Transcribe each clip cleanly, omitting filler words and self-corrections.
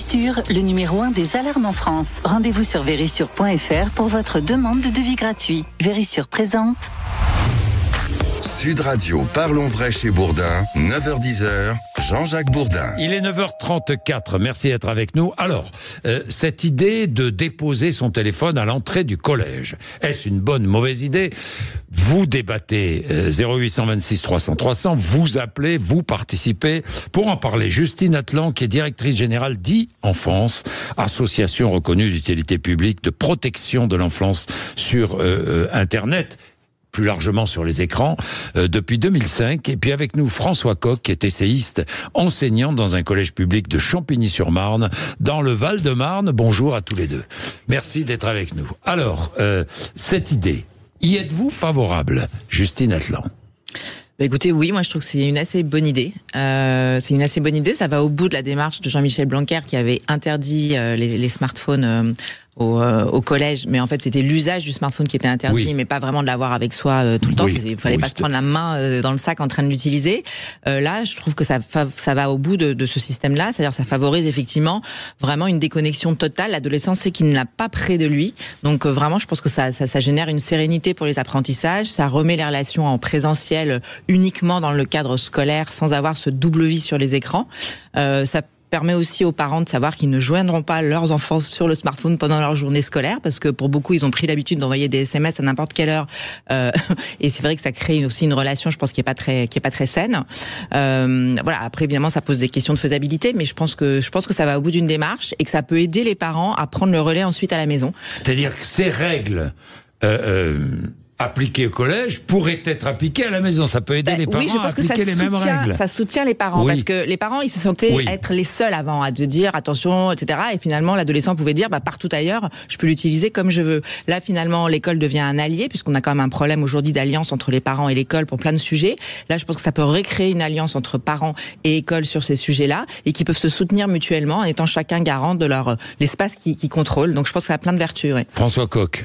Vérissure, le numéro 1 des alarmes en France. Rendez-vous sur vérissure.fr pour votre demande de devis gratuit. Vérissure présente. Sud Radio, parlons vrai chez Bourdin, 9h-10h, Jean-Jacques Bourdin. Il est 9h34, merci d'être avec nous. Alors, cette idée de déposer son téléphone à l'entrée du collège, est-ce une bonne, mauvaise idée ? Vous débattez 0826 300 300, vous appelez, vous participez. Pour en parler, Justine Atlan, qui est directrice générale d'e-Enfance, association reconnue d'utilité publique de protection de l'enfance sur Internet, plus largement sur les écrans, depuis 2005. Et puis avec nous, François Coq, qui est essayiste, enseignant dans un collège public de Champigny-sur-Marne, dans le Val-de-Marne. Bonjour à tous les deux. Merci d'être avec nous. Alors, cette idée, y êtes-vous favorable, Justine Atlan ? Écoutez, oui, moi je trouve que c'est une assez bonne idée. C'est une assez bonne idée. Ça va au bout de la démarche de Jean-Michel Blanquer qui avait interdit les smartphones au collège, mais en fait c'était l'usage du smartphone qui était interdit, oui, mais pas vraiment de l'avoir avec soi tout le temps. Il fallait pas se prendre la main dans le sac en train de l'utiliser. Là, je trouve que ça va au bout de ce système-là, c'est-à-dire ça favorise effectivement vraiment une déconnexion totale. L'adolescent sait qu'il ne l'a pas près de lui, donc vraiment je pense que ça génère une sérénité pour les apprentissages, ça remet les relations en présentiel uniquement dans le cadre scolaire sans avoir ce double vie sur les écrans. Ça permet aussi aux parents de savoir qu'ils ne joindront pas leurs enfants sur le smartphone pendant leur journée scolaire, parce que pour beaucoup, ils ont pris l'habitude d'envoyer des SMS à n'importe quelle heure. Et c'est vrai que ça crée aussi une relation, je pense, qui est pas très saine. Voilà. Après, évidemment, ça pose des questions de faisabilité, mais je pense que ça va au bout d'une démarche et que ça peut aider les parents à prendre le relais ensuite à la maison. C'est-à-dire que ces règles appliquées au collège pourraient être appliquées à la maison. Ça peut aider les parents à appliquer les mêmes règles. Ça soutient les parents, parce que les parents, ils se sentaient être les seuls avant à dire attention, etc. Et finalement, l'adolescent pouvait dire partout ailleurs, je peux l'utiliser comme je veux. Là, finalement, l'école devient un allié, puisqu'on a quand même un problème aujourd'hui d'alliance entre les parents et l'école pour plein de sujets. Là, je pense que ça peut recréer une alliance entre parents et école sur ces sujets-là, et qui peuvent se soutenir mutuellement en étant chacun garant de l'espace qu'ils contrôlent. Donc, je pense que ça a plein de vertus. Ouais. François Coq.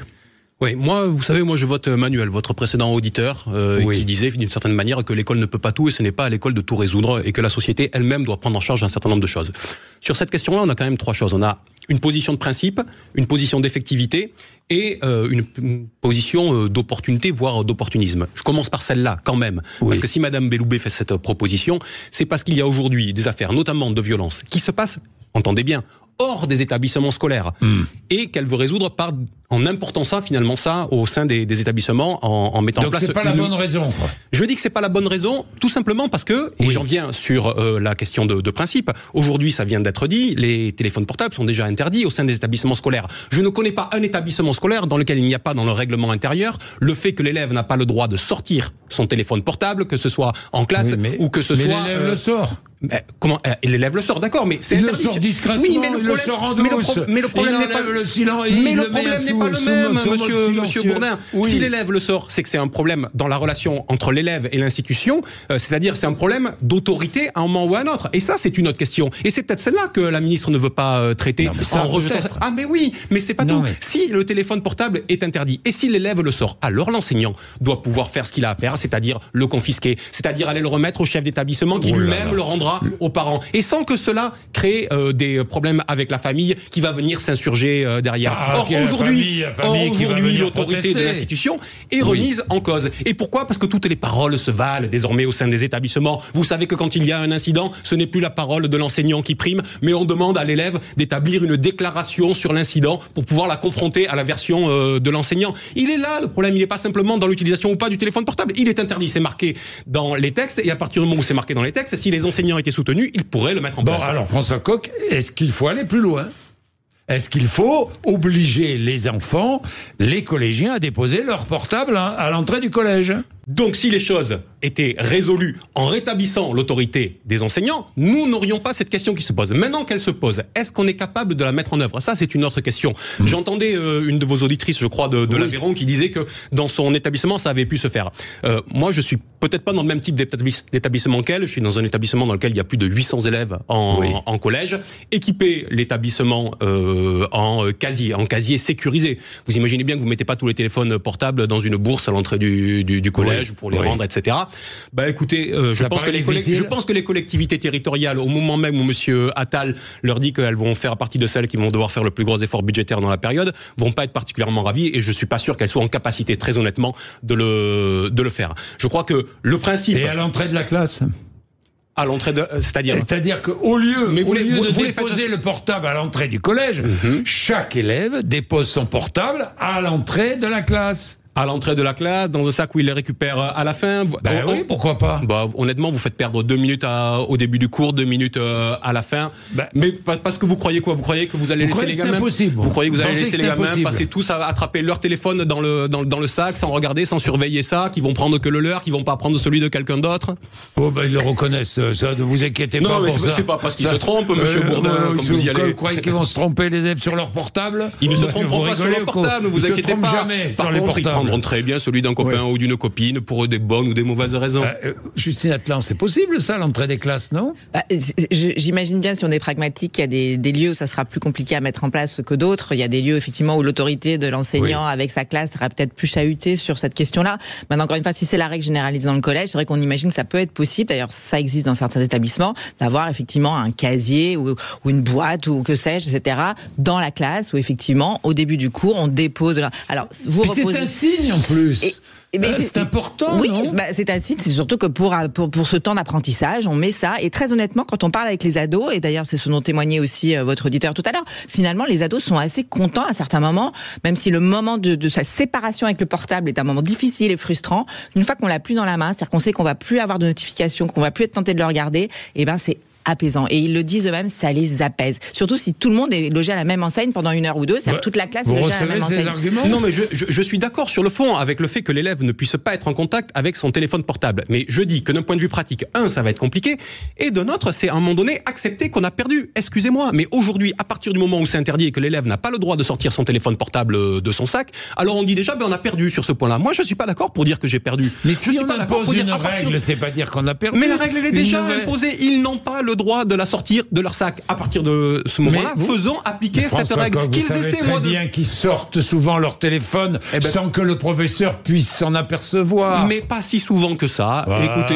Oui, vous savez, je vote Manuel, votre précédent auditeur, qui disait d'une certaine manière que l'école ne peut pas tout et ce n'est pas à l'école de tout résoudre et que la société elle-même doit prendre en charge un certain nombre de choses. Sur cette question-là, on a quand même trois choses. On a une position de principe, une position d'effectivité et une position d'opportunité, voire d'opportunisme. Je commence par celle-là, quand même. Parce que si Madame Belloubet fait cette proposition, c'est parce qu'il y a aujourd'hui des affaires, notamment de violence, qui se passent, entendez bien, hors des établissements scolaires, et qu'elle veut résoudre en important ça au sein des établissements, en mettant en place... Donc c'est pas la bonne raison, quoi. Je dis que c'est pas la bonne raison, tout simplement parce que, et j'en viens sur la question de principe, aujourd'hui ça vient d'être dit, les téléphones portables sont déjà interdits au sein des établissements scolaires. Je ne connais pas un établissement scolaire dans lequel il n'y a pas dans le règlement intérieur le fait que l'élève n'a pas le droit de sortir son téléphone portable, que ce soit en classe ou que ce soit... Mais l'élève le sort. Comment l'élève le sort, d'accord, mais c'est interdit. Le sort discrètement, oui, mais le sort en douce. Mais le problème n'est pas le silence. Mais le problème n'est pas le même, monsieur Bourdin. Si l'élève le sort, c'est que c'est un problème dans la relation entre l'élève et l'institution. C'est-à-dire, c'est un problème d'autorité à un moment ou à un autre. Et ça, c'est une autre question. Et c'est peut-être celle-là que la ministre ne veut pas traiter en rejetant ça. Ah, mais oui, mais c'est pas tout. Si le téléphone portable est interdit et si l'élève le sort, alors l'enseignant doit pouvoir faire ce qu'il a à faire, c'est-à-dire le confisquer, c'est-à-dire aller le remettre au chef d'établissement qui lui-même le rendra aux parents, et sans que cela crée des problèmes avec la famille qui va venir s'insurger derrière. Or aujourd'hui, l'autorité de l'institution est remise en cause. Et pourquoi ? Parce que toutes les paroles se valent désormais au sein des établissements. Vous savez que quand il y a un incident, ce n'est plus la parole de l'enseignant qui prime, mais on demande à l'élève d'établir une déclaration sur l'incident pour pouvoir la confronter à la version de l'enseignant. Il est là le problème, il n'est pas simplement dans l'utilisation ou pas du téléphone portable. Il est interdit, c'est marqué dans les textes, et à partir du moment où c'est marqué dans les textes, si les enseignants étaient soutenus, ils pourraient le mettre en place. Alors François Coq, est-ce qu'il faut aller plus loin ? Est-ce qu'il faut obliger les enfants, les collégiens, à déposer leur portable à l'entrée du collège ? Donc si les choses étaient résolues en rétablissant l'autorité des enseignants, nous n'aurions pas cette question qui se pose. Maintenant qu'elle se pose, est-ce qu'on est capable de la mettre en œuvre ? Ça, c'est une autre question. J'entendais une de vos auditrices, je crois, de l'Aveyron, qui disait que dans son établissement, ça avait pu se faire. Moi, je suis peut-être pas dans le même type d'établissement qu'elle. Je suis dans un établissement dans lequel il y a plus de 800 élèves en collège, équipé l'établissement en casier sécurisé. Vous imaginez bien que vous mettez pas tous les téléphones portables dans une bourse à l'entrée du collège. collège pour les rendre, etc. Bah écoutez, je pense que les collectivités territoriales, au moment même où Monsieur Attal leur dit qu'elles vont faire partie de celles qui vont devoir faire le plus gros effort budgétaire dans la période, vont pas être particulièrement ravies, et je suis pas sûr qu'elles soient en capacité, très honnêtement, de le faire. Je crois que le principe... Et à l'entrée de la classe ? À l'entrée de... C'est-à-dire qu'au lieu de déposer le portable à l'entrée du collège, chaque élève dépose son portable à l'entrée de la classe. À l'entrée de la classe, dans un sac où il les récupère à la fin. Oui, pourquoi pas. Honnêtement, vous faites perdre 2 minutes au début du cours, 2 minutes à la fin. Mais parce que vous croyez quoi ? Vous croyez que vous allez laisser les gamins... Vous croyez que vous allez laisser les gamins passer tous à attraper leur téléphone dans le sac, sans regarder, sans surveiller ça, qui vont prendre que le leur, qui vont pas prendre celui de quelqu'un d'autre ? Ils le reconnaissent, ça, ne vous inquiétez pas. Non, mais c'est pas parce qu'ils se trompent, Monsieur Bourdin, comme vous y allez. Vous croyez qu'ils vont se tromper, les élèves, sur leur portable ? Ils ne se tromperont pas sur leur portable, ne vous inquiétez pas. Jamais sur les portables. Très bien celui d'un copain ou d'une copine pour des bonnes ou des mauvaises raisons. Justine Atlan, c'est possible ça, l'entrée des classes, non ? J'imagine bien, si on est pragmatique, qu'il y a des lieux où ça sera plus compliqué à mettre en place que d'autres. Il y a des lieux effectivement où l'autorité de l'enseignant avec sa classe sera peut-être plus chahutée sur cette question-là. Maintenant, encore une fois, si c'est la règle généralisée dans le collège, c'est vrai qu'on imagine que ça peut être possible. D'ailleurs, ça existe dans certains établissements, d'avoir effectivement un casier ou une boîte ou que sais-je, etc. dans la classe où effectivement, au début du cours, on dépose. Alors, vous reposez. C'est un signe en plus. C'est important. Oui, non c'est un site. C'est surtout que pour ce temps d'apprentissage, on met ça. Et très honnêtement, quand on parle avec les ados, et d'ailleurs c'est ce dont témoignait aussi votre auditeur tout à l'heure, finalement les ados sont assez contents à certains moments, même si le moment de sa séparation avec le portable est un moment difficile et frustrant. Une fois qu'on l'a plus dans la main, c'est-à-dire qu'on sait qu'on va plus avoir de notifications, qu'on va plus être tenté de le regarder, et ben c'est apaisant. Et ils le disent eux-mêmes, ça les apaise. Surtout si tout le monde est logé à la même enseigne pendant 1 heure ou 2, c'est-à-dire toute la classe est logée à la même enseigne. Non, mais je suis d'accord sur le fond avec le fait que l'élève ne puisse pas être en contact avec son téléphone portable. Mais je dis que d'un point de vue pratique, ça va être compliqué, et de l'autre, c'est à un moment donné accepter qu'on a perdu. Excusez-moi, mais aujourd'hui, à partir du moment où c'est interdit et que l'élève n'a pas le droit de sortir son téléphone portable de son sac, alors on dit déjà, on a perdu sur ce point-là. Moi, je suis pas d'accord pour dire que j'ai perdu. Mais si on impose une règle, c'est pas dire qu'on a perdu. Mais la règle, elle est déjà imposée. Ils n'ont pas le droit de la sortir de leur sac. À partir de ce moment-là, faisons appliquer cette règle. Qu'ils essaient bien qu'ils sortent souvent leur téléphone sans que le professeur puisse s'en apercevoir. Mais pas si souvent que ça. Écoutez,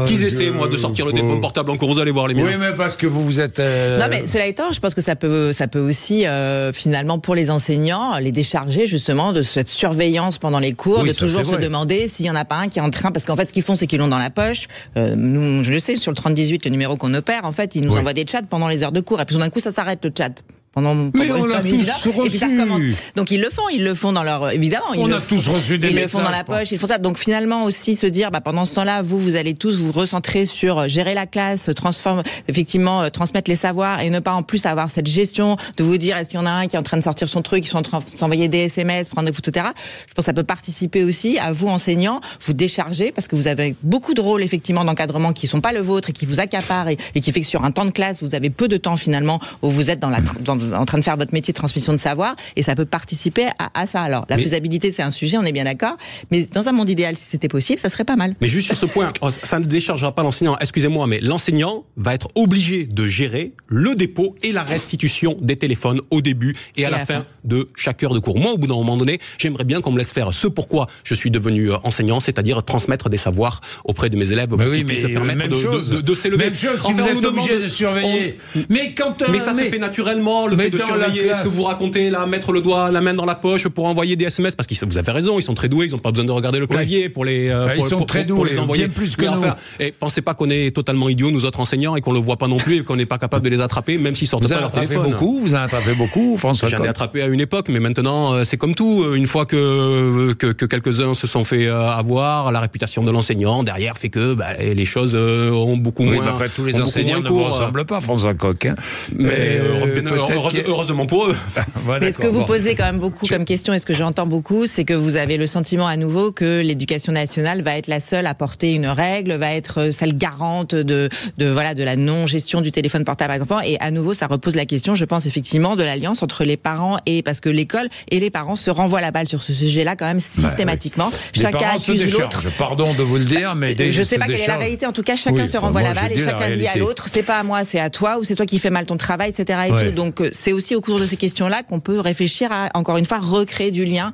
qu'ils essaient, de sortir le téléphone portable encore, vous allez voir les miens. Oui, mais parce que vous êtes... Non, mais cela étant, je pense que ça peut aussi, finalement, pour les enseignants, les décharger justement de cette surveillance pendant les cours, de toujours se demander s'il n'y en a pas un qui est en train... Parce qu'en fait, ce qu'ils font, c'est qu'ils l'ont dans la poche. Nous, je le sais, sur le 3018, le numéro qu'on opère, en fait, ils nous envoient des chats pendant les heures de cours. Et puis, tout d'un coup, ça s'arrête, le chat. Pendant mais on l'a tous reçu. Et puis ça recommence. Donc ils le font dans leur... Évidemment, on a tous reçu des messages. Ils le font dans la poche, ils font ça. Donc finalement aussi se dire, pendant ce temps-là, vous allez tous vous recentrer sur gérer la classe, transmettre les savoirs et ne pas en plus avoir cette gestion de vous dire, est-ce qu'il y en a un qui est en train de sortir son truc, qui sont en train de s'envoyer des SMS, prendre des photos, etc. Je pense que ça peut participer aussi à vous, enseignants, vous décharger parce que vous avez beaucoup de rôles effectivement d'encadrement qui sont pas le vôtre et qui vous accaparent et qui fait que sur un temps de classe, vous avez peu de temps finalement où vous êtes en train de faire votre métier de transmission de savoir, et ça peut participer à ça. Alors, la faisabilité, c'est un sujet, on est bien d'accord, mais dans un monde idéal, si c'était possible, ça serait pas mal. Mais juste sur ce point, ça ne déchargera pas l'enseignant, excusez-moi, mais l'enseignant va être obligé de gérer le dépôt et la restitution des téléphones au début et à la fin de chaque heure de cours. Moi, au bout d'un moment donné, j'aimerais bien qu'on me laisse faire ce pourquoi je suis devenu enseignant, c'est-à-dire transmettre des savoirs auprès de mes élèves pour qu'ils puissent se permettre de s'élever. Même chose, si vous êtes obligé de surveiller. Mais ça se fait naturellement, le fait de surveiller ce que vous racontez, là, mettre la main dans la poche pour envoyer des SMS, parce que vous avez raison, ils sont très doués, ils n'ont pas besoin de regarder le clavier pour les ils sont très doués, les envoyer. Bien plus que nous. Et pensez pas qu'on est totalement idiots, nous autres enseignants, et qu'on le voit pas non plus, et qu'on n'est pas capable de les attraper, même s'ils sortent pas leur téléphone. Vous en attrapez beaucoup, François. J'en ai attrapé à une époque, mais maintenant, c'est comme tout. Une fois que quelques-uns se sont fait avoir, la réputation de l'enseignant, derrière, fait que les choses ont beaucoup moins... Oui, tous les enseignants ne vous ressemblent pas, François Coq. Mais heureusement pour eux. Mais ce que vous posez quand même beaucoup comme question, et ce que j'entends beaucoup, c'est que vous avez le sentiment à nouveau que l'éducation nationale va être la seule à porter une règle, va être celle garante de la non-gestion du téléphone portable par enfants. Et à nouveau, ça repose la question, je pense effectivement, de l'alliance entre les parents parce que l'école et les parents se renvoient la balle sur ce sujet-là quand même systématiquement. Chacun accuse l'autre. Pardon de vous le dire, mais je sais pas quelle est la réalité. En tout cas, chacun se renvoie la balle et chacun dit à l'autre, c'est pas à moi, c'est à toi, ou c'est toi qui fais mal ton travail, etc. Donc c'est aussi au cours de ces questions-là qu'on peut réfléchir à, encore une fois, recréer du lien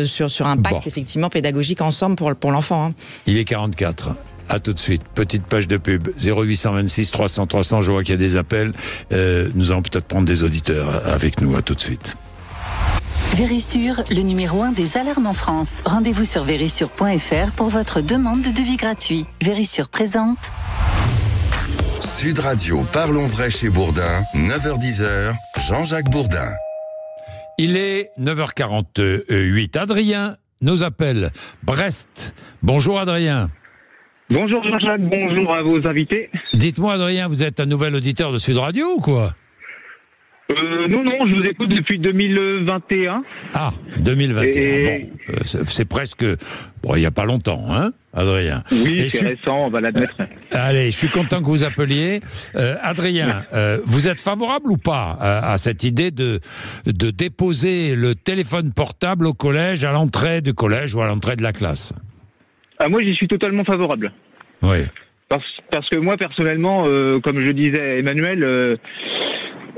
sur un pacte effectivement pédagogique ensemble pour l'enfant. Hein. Il est 44. À tout de suite. Petite page de pub. 0826 300 300. Je vois qu'il y a des appels. Nous allons peut-être prendre des auditeurs avec nous. À tout de suite. Vérissure, le numéro 1 des alarmes en France. Rendez-vous sur vérissure.fr pour votre demande de devis gratuit. Vérissure présente. Sud Radio, parlons vrai chez Bourdin, 9h-10h, Jean-Jacques Bourdin. Il est 9h48. Adrien nous appelle. Brest. Bonjour Adrien. Bonjour Jean-Jacques, bonjour à vos invités. Dites-moi Adrien, vous êtes un nouvel auditeur de Sud Radio ou quoi ? Non, je vous écoute depuis 2021. Ah, 2021. C'est presque... Bon, il n'y a pas longtemps, hein, Adrien. Oui, c'est récent, on va l'admettre. Allez, je suis content que vous appeliez. Adrien, vous êtes favorable ou pas à cette idée de déposer le téléphone portable au collège, à l'entrée du collège ou à l'entrée de la classe ? Moi, j'y suis totalement favorable. Oui. Parce que moi, personnellement, comme je disais Emmanuel...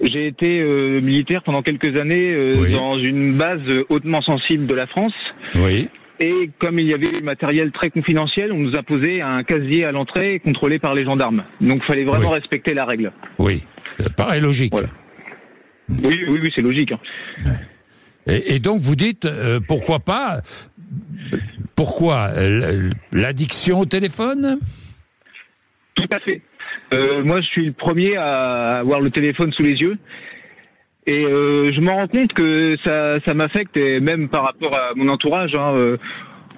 j'ai été militaire pendant quelques années dans une base hautement sensible de la France. Oui. Et comme il y avait du matériel très confidentiel, on nous a posé un casier à l'entrée contrôlé par les gendarmes. Donc il fallait vraiment respecter la règle. Oui, ça paraît logique. Voilà. Oui, c'est logique. Hein. Et donc vous dites, pourquoi pas ? Pourquoi l'addiction au téléphone ? Tout à fait. Moi, je suis le premier à avoir le téléphone sous les yeux. Et je m'en rends compte que ça m'affecte, et même par rapport à mon entourage. Hein,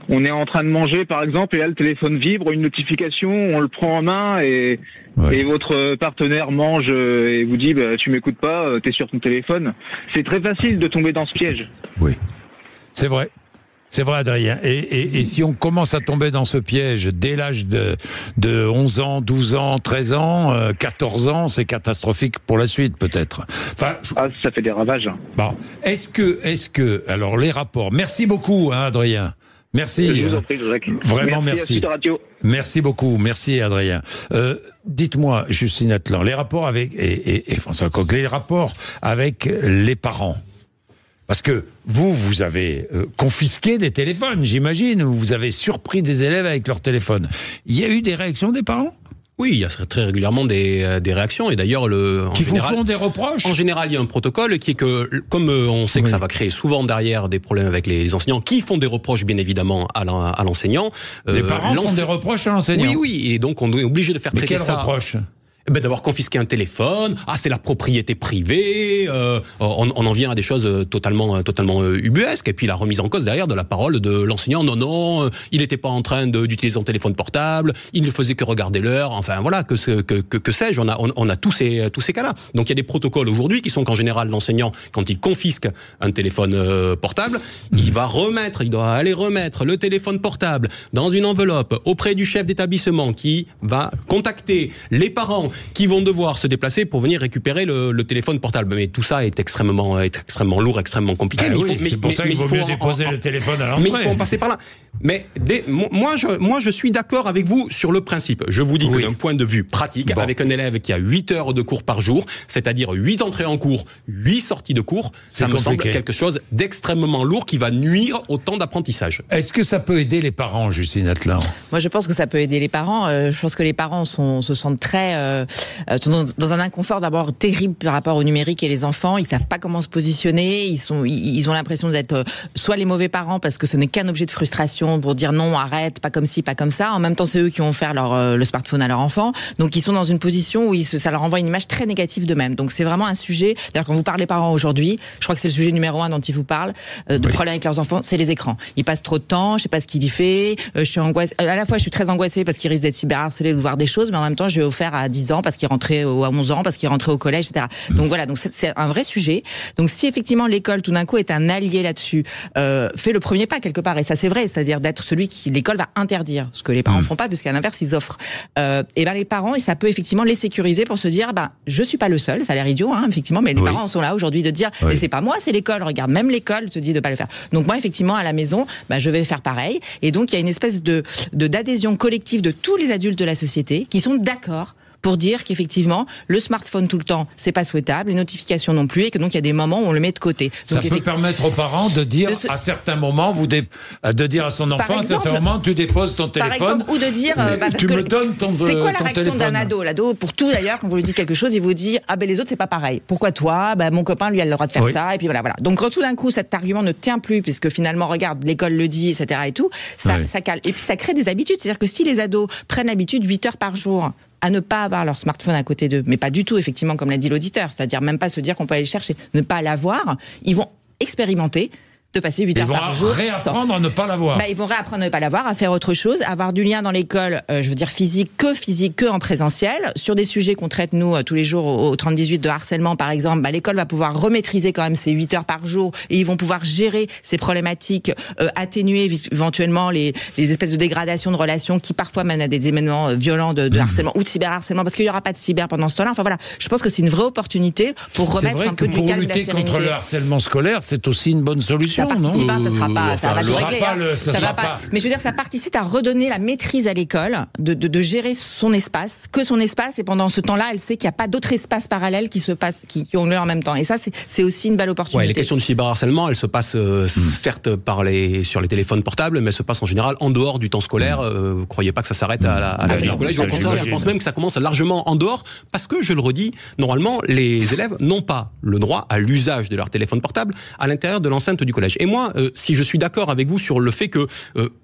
on est en train de manger, par exemple, et là, le téléphone vibre, une notification, on le prend en main, et votre partenaire mange et vous dit tu m'écoutes pas, t'es sur ton téléphone. C'est très facile de tomber dans ce piège. Oui, c'est vrai. C'est vrai, Adrien. Et si on commence à tomber dans ce piège dès l'âge de 11 ans, 12 ans, 13 ans, 14 ans, c'est catastrophique pour la suite, peut-être. Enfin, ça fait des ravages. Bon. Est-ce que, alors, les rapports. Merci beaucoup, hein, Adrien. Merci. Je vous en prie, Jacques. Vraiment, merci. Merci beaucoup. Merci, Adrien. Dites-moi, Justine Atlan, les rapports avec, et François Coq, les rapports avec les parents. Parce que vous avez confisqué des téléphones, j'imagine, ou vous avez surpris des élèves avec leur téléphone. Il y a eu des réactions des parents ? Oui, il y a très régulièrement des réactions, et d'ailleurs... Qui vous font des reproches ? En général, il y a un protocole qui est que, comme on sait que ça va créer souvent derrière des problèmes avec les enseignants, qui font des reproches, bien évidemment, à l'enseignant. Les parents font des reproches à l'enseignant ? Oui, et donc on est obligé de faire traiter ça... Mais quels reproches ? D'avoir confisqué un téléphone, c'est la propriété privée, on en vient à des choses totalement ubuesques, et puis la remise en cause derrière de la parole de l'enseignant, non, il n'était pas en train d'utiliser son téléphone portable, il ne faisait que regarder l'heure, enfin voilà, que sais-je, on a tous ces cas-là. Donc il y a des protocoles aujourd'hui qui sont qu'en général l'enseignant, quand il confisque un téléphone portable, il doit aller remettre le téléphone portable dans une enveloppe auprès du chef d'établissement qui va contacter les parents qui vont devoir se déplacer pour venir récupérer le téléphone portable. Mais tout ça est extrêmement lourd, extrêmement compliqué. C'est pour ça qu'il vaut mieux déposer le téléphone à l'entrée. Mais il faut en passer par là. Mais moi, je suis d'accord avec vous sur le principe. Je vous dis que d'un point de vue pratique, avec un élève qui a 8 heures de cours par jour, c'est-à-dire 8 entrées en cours, 8 sorties de cours, ça me semble quelque chose d'extrêmement lourd qui va nuire au temps d'apprentissage. Est-ce que ça peut aider les parents, Justine Atlan ? Moi, je pense que ça peut aider les parents. Je pense que les parents se sentent très... dans un inconfort d'abord terrible par rapport au numérique et les enfants. Ils savent pas comment se positionner. Ils ont l'impression d'être soit les mauvais parents parce que ce n'est qu'un objet de frustration pour dire non, arrête, pas comme ci, pas comme ça. En même temps, c'est eux qui ont offert le smartphone à leur enfant. Donc, ils sont dans une position où ça leur envoie une image très négative d'eux-mêmes. Donc, c'est vraiment un sujet. D'ailleurs, quand vous parlez parents aujourd'hui, je crois que c'est le sujet numéro 1 dont ils vous parlent, de problème avec leurs enfants, c'est les écrans. Ils passent trop de temps, je sais pas ce qu'il y fait. Je suis angoissée. À la fois, je suis très angoissée parce qu'ils risquent d'être cyberharcelés ou de voir des choses, mais en même temps, je lui ai offert à 10 ans parce qu'il rentrait ou à 11 ans parce qu'il rentrait au collège, etc. Donc voilà, donc c'est un vrai sujet. Donc si effectivement l'école tout d'un coup est un allié là-dessus, fait le premier pas quelque part, et ça c'est vrai, c'est-à-dire d'être celui qui l'école va interdire, ce que les parents font pas, puisqu'à l'inverse ils offrent. Et les parents, et ça peut effectivement les sécuriser pour se dire, je suis pas le seul, ça a l'air idiot, hein, effectivement, mais les parents sont là aujourd'hui de dire, mais c'est pas moi, c'est l'école. Regarde, même l'école te dit de pas le faire. Donc moi effectivement à la maison, je vais faire pareil. Et donc il y a une espèce d'adhésion collective de tous les adultes de la société qui sont d'accord pour dire qu'effectivement, le smartphone tout le temps, c'est pas souhaitable, les notifications non plus, et que donc il y a des moments où on le met de côté. Ça peut permettre aux parents de dire à certains moments, de dire à son enfant, à certains moments, tu déposes ton téléphone. Par exemple, ou de dire, tu me donnes ton téléphone. C'est quoi la réaction d'un ado? L'ado, pour tout d'ailleurs, quand vous lui dites quelque chose, il vous dit, ah ben les autres c'est pas pareil. Pourquoi toi? Mon copain lui a le droit de faire ça, et puis voilà. Donc quand tout d'un coup cet argument ne tient plus, puisque finalement, regarde, l'école le dit, etc. et tout, ça cale. Et puis ça crée des habitudes. C'est-à-dire que si les ados prennent l'habitude 8 heures par jour à ne pas avoir leur smartphone à côté d'eux, mais pas du tout, effectivement, comme l'a dit l'auditeur, c'est-à-dire même pas se dire qu'on peut aller le chercher, ne pas l'avoir, ils vont expérimenter de passer 8 heures par jour. Ils vont réapprendre à ne pas l'avoir. Ils vont réapprendre à ne pas l'avoir, à faire autre chose, à avoir du lien dans l'école, je veux dire physique que en présentiel. Sur des sujets qu'on traite, nous, tous les jours au 30-18 de harcèlement, par exemple, l'école va pouvoir remaîtriser quand même ces 8 heures par jour et ils vont pouvoir gérer ces problématiques, atténuer éventuellement les espèces de dégradation de relations qui parfois mènent à des événements violents de harcèlement ou de cyberharcèlement, parce qu'il n'y aura pas de cyber pendant ce temps-là. Enfin voilà, je pense que c'est une vraie opportunité pour remettre un peu du calme et de la sérénité. Pour lutter contre le harcèlement scolaire, c'est aussi une bonne solution. Ça participe pas, ça va tout régler. Ça va pas. Mais je veux dire, ça participe à redonner la maîtrise à l'école, de gérer son espace, et pendant ce temps-là, elle sait qu'il n'y a pas d'autres espaces parallèles qui se passent, qui ont lieu en même temps. Et ça, c'est aussi une belle opportunité. Les questions de cyberharcèlement, elles se passent certes sur les téléphones portables, mais elles se passent en général en dehors du temps scolaire. Vous croyez pas que ça s'arrête à la vie au collège? Au contraire, je pense même que ça commence largement en dehors, parce que, je le redis, normalement, les élèves n'ont pas le droit à l'usage de leur téléphone portable à l'intérieur de l'enceinte du collège. Et moi, si je suis d'accord avec vous sur le fait que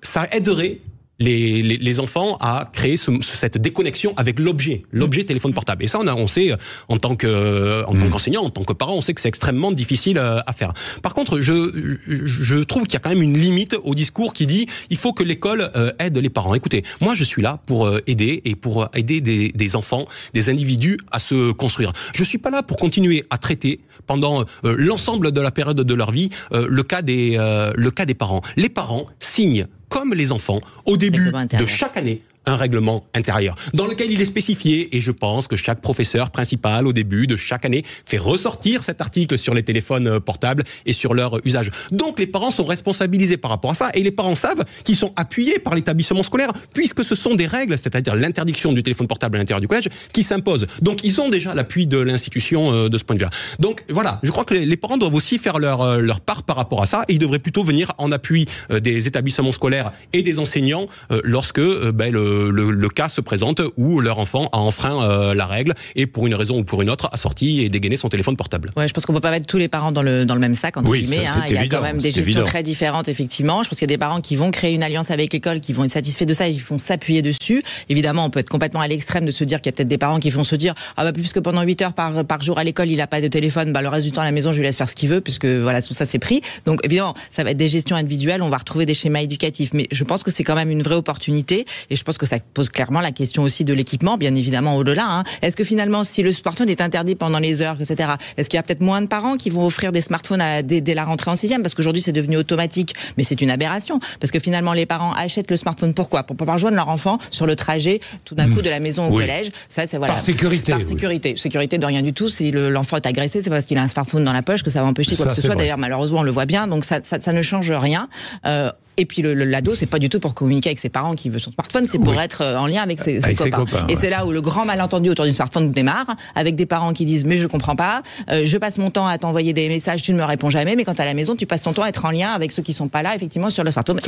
ça aiderait les enfants à créer cette déconnexion avec l'objet téléphone portable. Et ça, on sait, en tant qu'enseignant, en tant que parent, on sait que c'est extrêmement difficile à faire. Par contre, je trouve qu'il y a quand même une limite au discours qui dit il faut que l'école aide les parents. Écoutez, moi je suis là pour aider des enfants, des individus à se construire. Je suis pas là pour continuer à traiter pendant l'ensemble de la période de leur vie le cas des parents. Les parents signent comme les enfants, au début de chaque année, un règlement intérieur dans lequel il est spécifié, et je pense que chaque professeur principal au début de chaque année fait ressortir cet article sur les téléphones portables et sur leur usage. Donc les parents sont responsabilisés par rapport à ça, et les parents savent qu'ils sont appuyés par l'établissement scolaire, puisque ce sont des règles, c'est-à-dire l'interdiction du téléphone portable à l'intérieur du collège, qui s'imposent. Donc ils ont déjà l'appui de l'institution de ce point de vue-là. Donc voilà, je crois que les parents doivent aussi faire leur part par rapport à ça, et ils devraient plutôt venir en appui des établissements scolaires et des enseignants lorsque le cas se présente où leur enfant a enfreint la règle et pour une raison ou pour une autre a sorti et dégainé son téléphone portable. Ouais, je pense qu'on peut pas mettre tous les parents dans le même sac, entre guillemets. Il y a quand même des gestions très différentes, effectivement. Je pense qu'il y a des parents qui vont créer une alliance avec l'école, qui vont être satisfaits de ça et qui vont s'appuyer dessus. Évidemment, on peut être complètement à l'extrême de se dire qu'il y a peut-être des parents qui vont se dire puisque pendant 8 heures par jour à l'école il a pas de téléphone, le reste du temps à la maison je lui laisse faire ce qu'il veut, puisque voilà, tout ça c'est pris. Donc évidemment, ça va être des gestions individuelles, on va retrouver des schémas éducatifs, mais je pense que c'est quand même une vraie opportunité, et je pense que ça pose clairement la question aussi de l'équipement, bien évidemment au-delà. Est-ce que finalement, si le smartphone est interdit pendant les heures, etc., est-ce qu'il y a peut-être moins de parents qui vont offrir des smartphones dès la rentrée en 6e? Parce qu'aujourd'hui, c'est devenu automatique, mais c'est une aberration. Parce que finalement, les parents achètent le smartphone. Pourquoi? Pour pouvoir joindre leur enfant sur le trajet, tout d'un coup, de la maison au collège. Ça, c'est voilà. Par sécurité. Par sécurité. Sécurité de rien du tout. Si l'enfant est agressé, c'est parce qu'il a un smartphone dans la poche que ça va empêcher quoi que ce soit. D'ailleurs, malheureusement, on le voit bien. Donc, ça ne change rien. Et puis l'ado, c'est pas du tout pour communiquer avec ses parents qui veut son smartphone, c'est pour être en lien avec ses copains. Et c'est là où le grand malentendu autour du smartphone démarre, avec des parents qui disent mais je comprends pas, je passe mon temps à t'envoyer des messages, tu ne me réponds jamais, mais quand t'es à la maison, tu passes ton temps à être en lien avec ceux qui sont pas là, effectivement, sur le smartphone.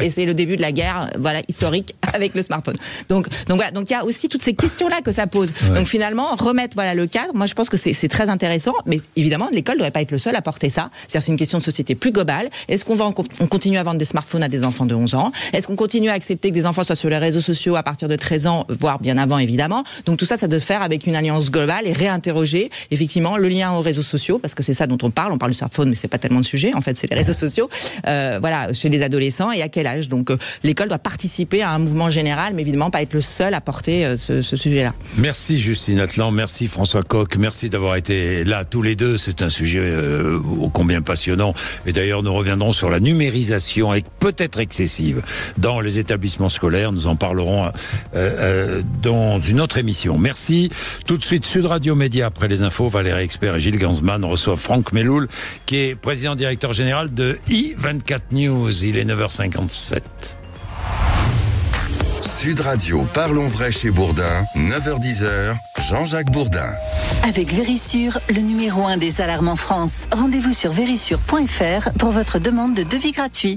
Et c'est le début de la guerre, historique avec le smartphone. Donc voilà, donc il y a aussi toutes ces questions-là que ça pose. Ouais. Donc finalement, remettre le cadre, moi je pense que c'est très intéressant, mais évidemment, l'école ne devrait pas être le seul à porter ça. C'est-à-dire c'est une question de société plus globale. Est-ce qu'on continue à vendre des smartphones à des enfants de 11 ans? Est-ce qu'on continue à accepter que des enfants soient sur les réseaux sociaux à partir de 13 ans, voire bien avant, évidemment? Donc tout ça, ça doit se faire avec une alliance globale et réinterroger, effectivement, le lien aux réseaux sociaux, parce que c'est ça dont on parle du smartphone, mais c'est pas tellement le sujet, en fait, c'est les réseaux sociaux, chez les adolescents, et à quel âge. Donc l'école doit participer à un mouvement général, mais évidemment pas être le seul à porter ce sujet-là. Merci Justine Atlan, merci François Coq, merci d'avoir été là tous les deux. C'est un sujet ô combien passionnant, et d'ailleurs nous reviendrons sur la numérisation et peut-être excessive dans les établissements scolaires. Nous en parlerons dans une autre émission. Merci. Tout de suite, Sud Radio Média, après les infos, Valérie Expert et Gilles Gansman reçoivent Franck Meloul, qui est président-directeur général de i24 News. Il est 9h57. Sud Radio, parlons vrai chez Bourdin, 9h-10h, Jean-Jacques Bourdin. Avec Vérissure, le numéro 1 des alarmes en France. Rendez-vous sur vérissure.fr pour votre demande de devis gratuit.